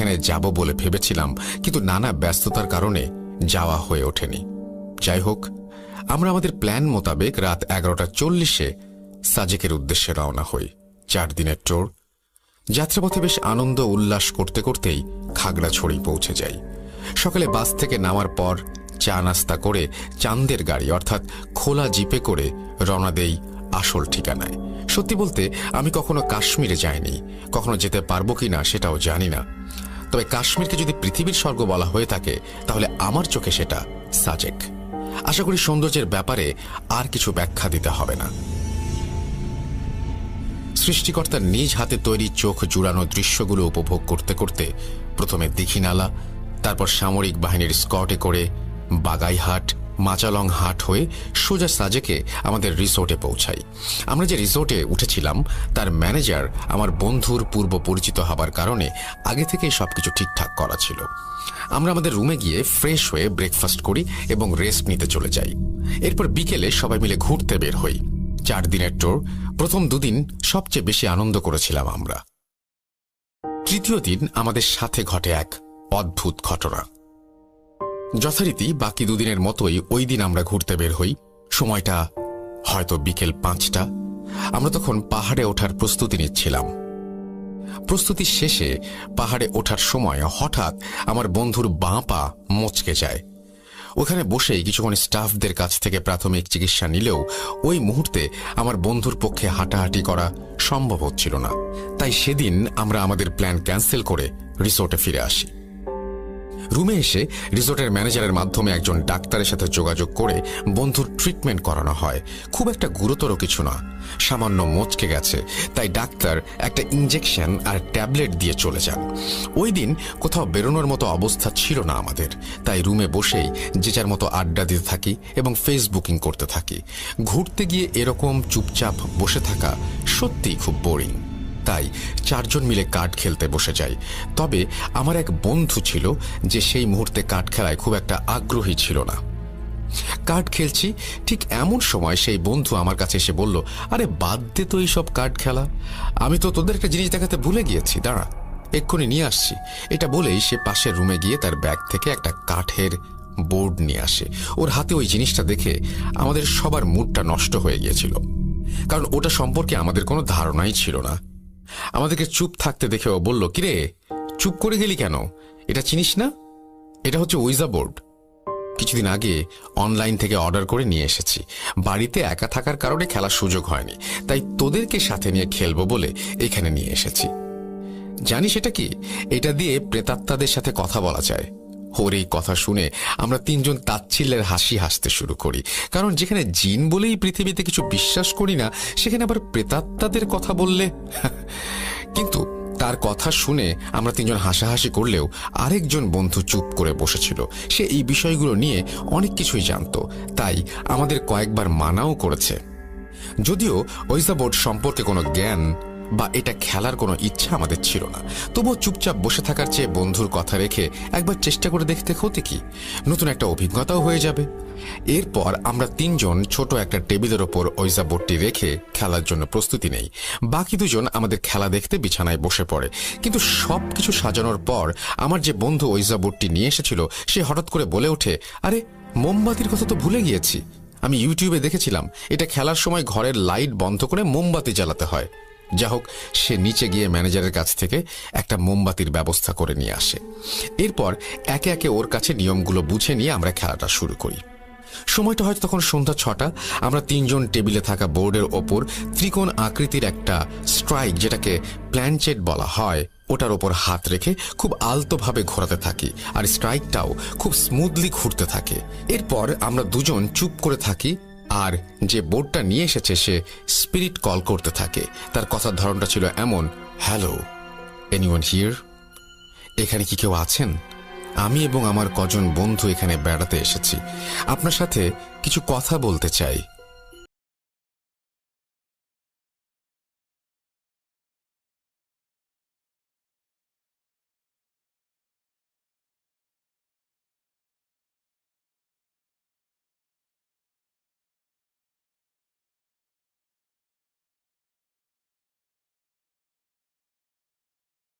এখানে যাব বলে ভেবেছিলাম, কিন্তু নানা ব্যস্ততার কারণে যাওয়া হয়ে ওঠেনি। যাই হোক, আমরা আমাদের প্ল্যান মোতাবেক রাত 11:40 সাজেকের উদ্দেশ্যে রওনা হই। 4 দিনের ট্যুর। যাত্রাপথে বেশ আনন্দ উল্লাস করতে করতেই খাগড়াছড়ি পৌঁছে যাই। সকালে বাস থেকে নামার পর চা নাস্তা করে চাঁদের গাড়ি অর্থাৎ খোলা জিপে করে রওনা দেই আসল ঠিকানায়। সত্যি বলতে আমি কখনো কাশ্মীরে যাইনি, কখনো যেতে পারবো কিনা সেটাও জানি না। তবে কাশ্মীরকে যদি পৃথিবীর স্বর্গ বলা হয়ে থাকে তাহলে আমার চোখে সেটা সাজেক। আশা করি সৌন্দর্যের ব্যাপারে আর কিছু ব্যাখ্যা দিতে হবে না। সৃষ্টিকর্তার নিজ হাতে তৈরি চোখ জুড়ানো দৃশ্যগুলো উপভোগ করতে করতে প্রথমে দীঘিনালা, তারপর সামরিক বাহিনীর স্কটে করে বাগাইহাট, মাচালং হাট হয়ে সোজা সাজেকে আমাদের রিসোর্টে পৌঁছাই। আমরা যে রিসোর্টে উঠেছিলাম তার ম্যানেজার আমার বন্ধুর পূর্ব পরিচিত হবার কারণে আগে থেকেই সবকিছু ঠিকঠাক করা ছিল। আমরা আমাদের রুমে গিয়ে ফ্রেশ হয়ে ব্রেকফাস্ট করি এবং রেস্ট নিতে চলে যাই। এরপর বিকেলে সবাই মিলে ঘুরতে বের হই। 4 দিনের ট্যুর। প্রথম 2 দিন সবচেয়ে বেশি আনন্দ করেছিলাম আমরা। তৃতীয় দিন আমাদের সাথে ঘটে এক অদ্ভুত ঘটনা। যথারীতি বাকি 2 দিনের মতোই ওই দিন আমরা ঘুরতে বের হই। সময়টা হয়তো বিকেল 5টা। আমরা তখন পাহাড়ে ওঠার প্রস্তুতি নিচ্ছিলাম। প্রস্তুতি শেষে পাহাড়ে ওঠার সময় হঠাৎ আমার বন্ধুর বাঁ পা মচকে যায়। ওখানে বসেই কিছুক্ষণ স্টাফদের কাছ থেকে প্রাথমিক চিকিৎসা নিলেও ওই মুহূর্তে আমার বন্ধুর পক্ষে হাঁটাহাঁটি করা সম্ভব হচ্ছিল না। তাই সেদিন আমরা আমাদের প্ল্যান ক্যান্সেল করে রিসোর্টে ফিরে আসি। রুমে এসে রিসোর্টের ম্যানেজারের মাধ্যমে একজন ডাক্তারের সাথে যোগাযোগ করে বন্ধুর ট্রিটমেন্ট করানো হয়। খুব একটা গুরুতর কিছু না, সামান্য মচকে গেছে, তাই ডাক্তার একটা ইঞ্জেকশন আর ট্যাবলেট দিয়ে চলে যান। ওই দিন কোথাও বেরোনোর মতো অবস্থা ছিল না আমাদের, তাই রুমে বসেই যে যার মতো আড্ডা দিতে থাকি এবং ফেসবুকিং করতে থাকি। ঘুরতে গিয়ে এরকম চুপচাপ বসে থাকা সত্যিই খুব বোরিং। তাই 4 জন মিলে কার্ড খেলতে বসে যাই। তবে আমার এক বন্ধু ছিল যে সেই মুহূর্তে কার্ড খেলায় খুব একটা আগ্রহী ছিল না। কার্ড খেলছি, ঠিক এমন সময় সেই বন্ধু আমার কাছে এসে বলল, আরে বাদ দে তো এইসব কার্ড খেলা, আমি তো তোদের একটা জিনিস দেখাতে ভুলে গিয়েছি, দাঁড়া এক্ষুনি নিয়ে আসছি। এটা বলেই সে পাশের রুমে গিয়ে তার ব্যাগ থেকে একটা কাঠের বোর্ড নিয়ে আসে। ওর হাতে ওই জিনিসটা দেখে আমাদের সবার মুডটা নষ্ট হয়ে গিয়েছিল, কারণ ওটা সম্পর্কে আমাদের কোনো ধারণাই ছিল না। আমাদেরকে চুপ থাকতে দেখে ও বলল, কিরে চুপ করে গেলি কেন, এটা চিনিস না? এটা হচ্ছে ওইজা বোর্ড। কিছুদিন আগে অনলাইন থেকে অর্ডার করে নিয়ে এসেছি। বাড়িতে একা থাকার কারণে খেলার সুযোগ হয়নি, তাই তোদেরকে সাথে নিয়ে খেলবো বলে এখানে নিয়ে এসেছি। জানিস এটা কি? এটা দিয়ে প্রেতাত্মাদের সাথে কথা বলা যায়। ওর এই কথা শুনে আমরা 3 জন তাচ্ছিল্যের হাসি হাসতে শুরু করি, কারণ যেখানে জিন বলেই পৃথিবীতে কিছু বিশ্বাস করি না, সেখানে আবার প্রেতাত্মাদের কথা বললে। কিন্তু তার কথা শুনে আমরা 3 জন হাসাহাসি করলেও আরেকজন বন্ধু চুপ করে বসেছিল। সে এই বিষয়গুলো নিয়ে অনেক কিছুই জানত, তাই আমাদের কয়েকবার মানাও করেছে। যদিও ওইজা বোর্ড সম্পর্কে কোনো জ্ঞান বা এটা খেলার কোনো ইচ্ছা আমাদের ছিল না, তবুও চুপচাপ বসে থাকার চেয়ে বন্ধুর কথা রেখে একবার চেষ্টা করে দেখতে হতে কি, নতুন একটা অভিজ্ঞতাও হয়ে যাবে। এরপর আমরা 3 জন ছোট একটা টেবিলের ওপর ওইজা বোর্ডটি রেখে খেলার জন্য প্রস্তুতি নেই। বাকি 2 জন আমাদের খেলা দেখতে বিছানায় বসে পড়ে। কিন্তু সব কিছু সাজানোর পর আমার যে বন্ধু ওইজা বোর্ডটি নিয়ে এসেছিল সে হঠাৎ করে বলে ওঠে, আরে মোমবাতির কথা তো ভুলে গিয়েছি, আমি ইউটিউবে দেখেছিলাম এটা খেলার সময় ঘরের লাইট বন্ধ করে মোমবাতি জ্বালাতে হয়। যা হোক, সে নিচে গিয়ে ম্যানেজারের কাছ থেকে একটা মোমবাতির ব্যবস্থা করে নিয়ে আসে। এরপর একে একে ওর কাছে নিয়মগুলো বুঝে নিয়ে আমরা খেলাটা শুরু করি। সময়টা হয়তো তখন সন্ধ্যা 6টা। আমরা 3 জন টেবিলে থাকা বোর্ডের ওপর ত্রিকোণ আকৃতির একটা স্ট্রাইক, যেটাকে প্ল্যানচেট বলা হয়, ওটার ওপর হাত রেখে খুব আলতোভাবে ঘোরাতে থাকি, আর স্ট্রাইকটাও খুব স্মুথলি ঘুরতে থাকে। এরপর আমরা 2 জন চুপ করে থাকি, আর যে বোর্ডটা নিয়ে এসেছে সে স্পিরিট কল করতে থাকে। তার কথার ধরনটা ছিল এমন, হ্যালো, এনিওয়ান হিয়ার? এখানে কি কেউ আছেন? আমি এবং আমার কজন বন্ধু এখানে বেড়াতে এসেছি, আপনার সাথে কিছু কথা বলতে চাই।